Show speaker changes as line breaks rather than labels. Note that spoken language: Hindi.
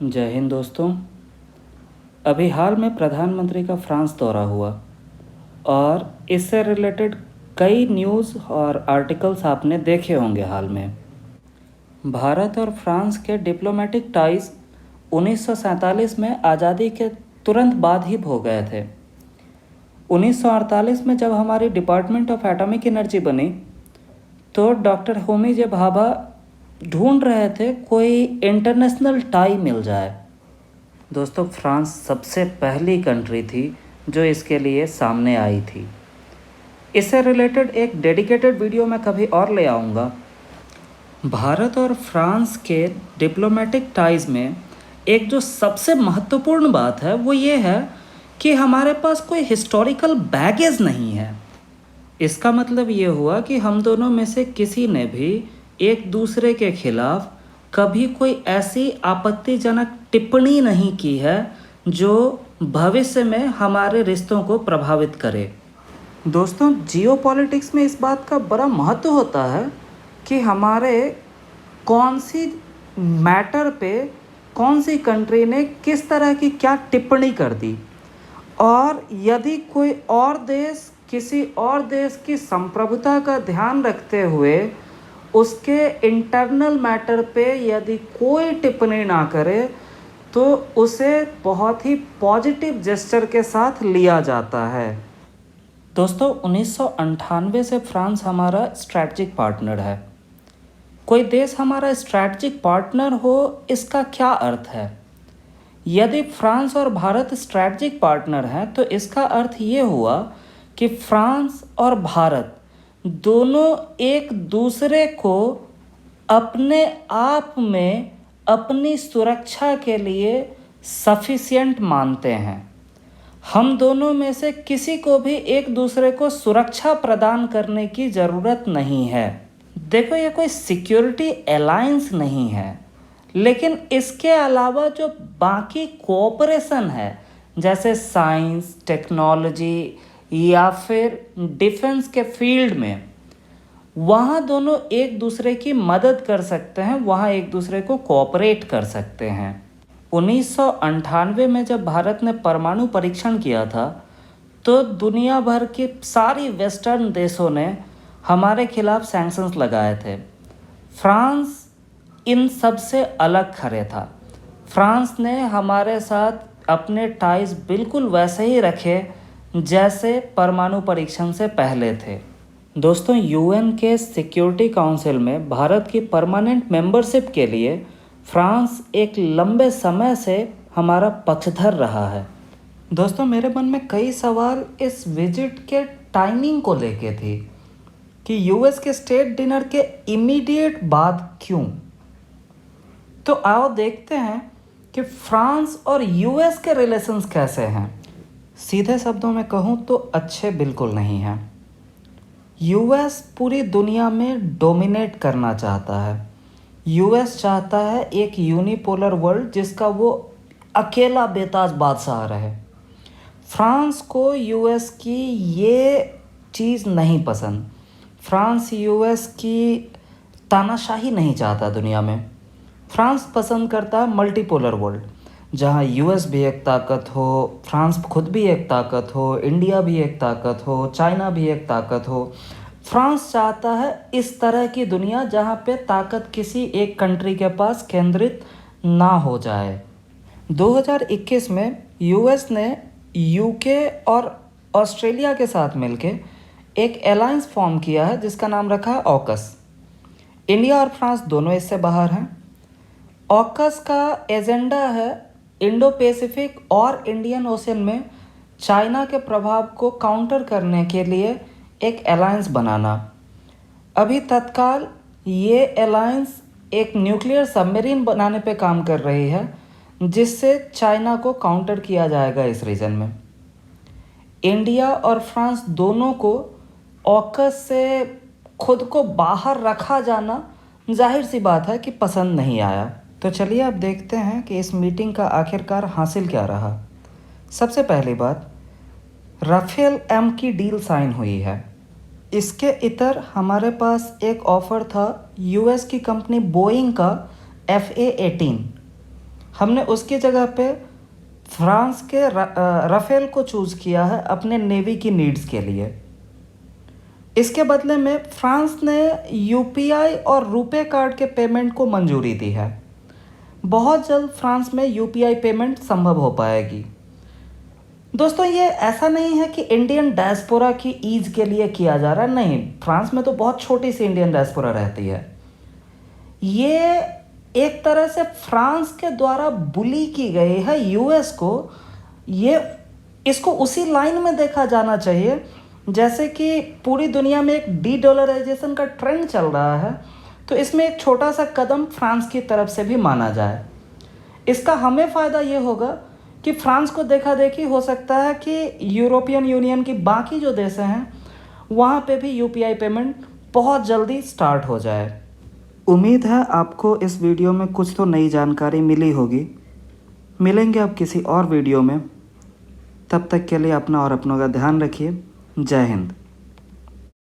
जय हिंद दोस्तों। अभी हाल में प्रधानमंत्री का फ्रांस दौरा हुआ और इससे रिलेटेड कई न्यूज़ और आर्टिकल्स आपने देखे होंगे हाल में। भारत और फ्रांस के डिप्लोमेटिक टाइज 1947 में आज़ादी के तुरंत बाद ही हो गए थे। 1948 में जब हमारी डिपार्टमेंट ऑफ एटॉमिक एनर्जी बनी तो डॉक्टर होमी जे भाभा ढूंढ रहे थे कोई इंटरनेशनल टाई मिल जाए। दोस्तों, फ्रांस सबसे पहली कंट्री थी जो इसके लिए सामने आई थी। इससे रिलेटेड एक डेडिकेटेड वीडियो मैं कभी और ले आऊँगा। भारत और फ्रांस के डिप्लोमेटिक टाइज़ में एक जो सबसे महत्वपूर्ण बात है वो ये है कि हमारे पास कोई हिस्टोरिकल बैगेज नहीं है। इसका मतलब ये हुआ कि हम दोनों में से किसी ने भी एक दूसरे के खिलाफ कभी कोई ऐसी आपत्तिजनक टिप्पणी नहीं की है जो भविष्य में हमारे रिश्तों को प्रभावित करे। दोस्तों, जियोपॉलिटिक्स में इस बात का बड़ा महत्व होता है कि हमारे कौन सी मैटर पे कौन सी कंट्री ने किस तरह की क्या टिप्पणी कर दी, और यदि कोई और देश किसी और देश की संप्रभुता का ध्यान रखते हुए उसके इंटरनल मैटर पे यदि कोई टिप्पणी ना करे तो उसे बहुत ही पॉजिटिव जेस्चर के साथ लिया जाता है। दोस्तों, 1998 से फ्रांस हमारा स्ट्रैटेजिक पार्टनर है। कोई देश हमारा स्ट्रैटेजिक पार्टनर हो, इसका क्या अर्थ है? यदि फ्रांस और भारत स्ट्रैटेजिक पार्टनर हैं तो इसका अर्थ ये हुआ कि फ्रांस और भारत दोनों एक दूसरे को अपने आप में अपनी सुरक्षा के लिए सफिशिएंट मानते हैं। हम दोनों में से किसी को भी एक दूसरे को सुरक्षा प्रदान करने की ज़रूरत नहीं है। देखो, ये कोई सिक्योरिटी अलायंस नहीं है, लेकिन इसके अलावा जो बाकी कोऑपरेशन है जैसे साइंस, टेक्नोलॉजी या फिर डिफेंस के फील्ड में, वहाँ दोनों एक दूसरे की मदद कर सकते हैं, वहाँ एक दूसरे को कोऑपरेट कर सकते हैं। 1998 में जब भारत ने परमाणु परीक्षण किया था तो दुनिया भर के सारी वेस्टर्न देशों ने हमारे खिलाफ सैंक्शंस लगाए थे। फ्रांस इन सब से अलग खड़े था। फ्रांस ने हमारे साथ अपने टाइज बिल्कुल वैसे ही रखे जैसे परमाणु परीक्षण से पहले थे। दोस्तों, यूएन के सिक्योरिटी काउंसिल में भारत की परमानेंट मेंबरशिप के लिए फ्रांस एक लंबे समय से हमारा पक्षधर रहा है। दोस्तों, मेरे मन में कई सवाल इस विजिट के टाइमिंग को लेके थे कि यूएस के स्टेट डिनर के इमीडिएट बाद क्यों। तो आओ देखते हैं कि फ्रांस और यूएस के रिलेशंस कैसे हैं। सीधे शब्दों में कहूँ तो अच्छे बिल्कुल नहीं हैं। यूएस पूरी दुनिया में डोमिनेट करना चाहता है। यूएस चाहता है एक यूनिपोलर वर्ल्ड जिसका वो अकेला बेताज बादशाह रहे। फ्रांस को यूएस की ये चीज़ नहीं पसंद। फ्रांस यूएस की तानाशाही नहीं चाहता दुनिया में। फ्रांस पसंद करता है मल्टीपोलर वर्ल्ड, जहाँ यूएस भी एक ताकत हो, फ्रांस खुद भी एक ताकत हो, इंडिया भी एक ताकत हो, चाइना भी एक ताकत हो। फ्रांस चाहता है इस तरह की दुनिया जहाँ पे ताकत किसी एक कंट्री के पास केंद्रित ना हो जाए। 2021 में यूएस ने यूके और ऑस्ट्रेलिया के साथ मिलके एक अलायंस फॉर्म किया है जिसका नाम रखा है ऑकस। इंडिया और फ्रांस दोनों इससे बाहर हैं। ऑकस का एजेंडा है इंडो पैसिफिक और इंडियन ओशन में चाइना के प्रभाव को काउंटर करने के लिए एक अलायंस बनाना। अभी तत्काल ये अलायंस एक न्यूक्लियर सबमरीन बनाने पे काम कर रही है जिससे चाइना को काउंटर किया जाएगा इस रीजन में। इंडिया और फ्रांस दोनों को ऑकस से खुद को बाहर रखा जाना जाहिर सी बात है कि पसंद नहीं आया। तो चलिए अब देखते हैं कि इस मीटिंग का आखिरकार हासिल क्या रहा। सबसे पहली बात, राफेल एम की डील साइन हुई है। इसके इतर हमारे पास एक ऑफ़र था यूएस की कंपनी बोइंग का FA-18। हमने उसकी जगह पे फ्रांस के राफेल को चूज़ किया है अपने नेवी की नीड्स के लिए। इसके बदले में फ्रांस ने यूपीआई और रुपे कार्ड के पेमेंट को मंजूरी दी है। बहुत जल्द फ्रांस में यूपीआई पेमेंट संभव हो पाएगी। दोस्तों, ये ऐसा नहीं है कि इंडियन डायस्पोरा की ईज के लिए किया जा रहा है, नहीं। फ्रांस में तो बहुत छोटी सी इंडियन डायस्पोरा रहती है। ये एक तरह से फ्रांस के द्वारा बुली की गई है यूएस को। ये इसको उसी लाइन में देखा जाना चाहिए जैसे कि पूरी दुनिया में एक डी-डॉलराइजेशन का ट्रेंड चल रहा है, तो इसमें एक छोटा सा कदम फ्रांस की तरफ से भी माना जाए। इसका हमें फ़ायदा ये होगा कि फ्रांस को देखा देखी हो सकता है कि यूरोपियन यूनियन की बाकी जो देश हैं वहाँ पे भी यूपीआई पेमेंट बहुत जल्दी स्टार्ट हो जाए। उम्मीद है आपको इस वीडियो में कुछ तो नई जानकारी मिली होगी। मिलेंगे अब किसी और वीडियो में। तब तक के लिए अपना और अपनों का ध्यान रखिए। जय हिंद।